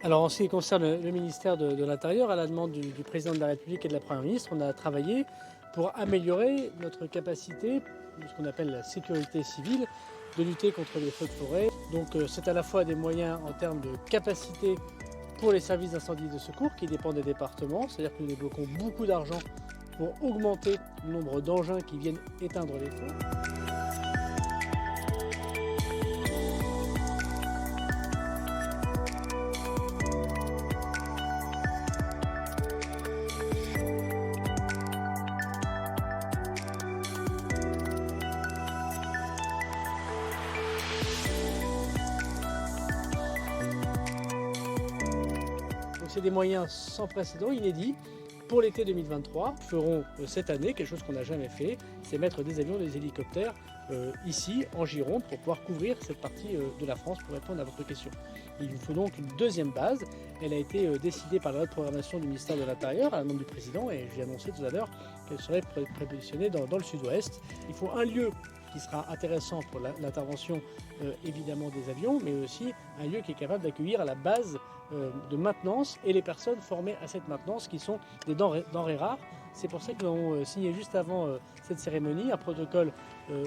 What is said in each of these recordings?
Alors en ce qui concerne le ministère de l'Intérieur, à la demande du président de la République et de la Première ministre, on a travaillé pour améliorer notre capacité, ce qu'on appelle la sécurité civile, de lutter contre les feux de forêt. Donc c'est à la fois des moyens en termes de capacité pour les services d'incendie et de secours qui dépendent des départements, c'est-à-dire que nous débloquons beaucoup d'argent pour augmenter le nombre d'engins qui viennent éteindre les feux. Donc c'est des moyens sans précédent, inédits, pour l'été 2023. Nous ferons cette année quelque chose qu'on n'a jamais fait, c'est mettre des avions, des hélicoptères ici, en Gironde, pour pouvoir couvrir cette partie de la France pour répondre à votre question. Il vous faut donc une deuxième base. Elle a été décidée par la loi de programmation du ministère de l'Intérieur, à la demande du président, et j'ai annoncé tout à l'heure qu'elle serait prépositionnée dans le sud-ouest. Il faut un lieu qui sera intéressant pour l'intervention évidemment des avions, mais aussi un lieu qui est capable d'accueillir à la base de maintenance et les personnes formées à cette maintenance qui sont des denrées rares. C'est pour ça que nous avons signé juste avant cette cérémonie un protocole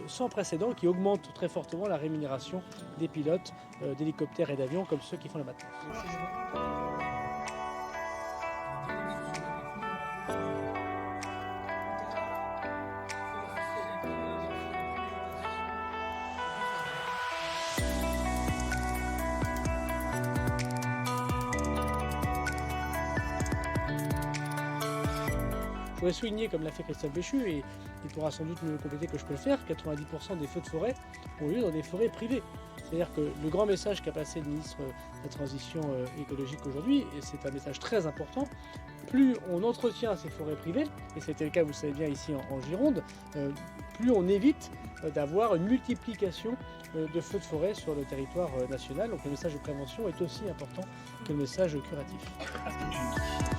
sans précédent qui augmente très fortement la rémunération des pilotes d'hélicoptères et d'avions comme ceux qui font la maintenance. Je voudrais souligner, comme l'a fait Christophe Béchu, et il pourra sans doute mieux compléter que je peux le faire, 90% des feux de forêt ont lieu dans des forêts privées. C'est-à-dire que le grand message qu'a passé le ministre de la Transition écologique aujourd'hui, et c'est un message très important, plus on entretient ces forêts privées, et c'était le cas, vous le savez bien, ici en Gironde, plus on évite d'avoir une multiplication de feux de forêt sur le territoire national. Donc le message de prévention est aussi important que le message curatif.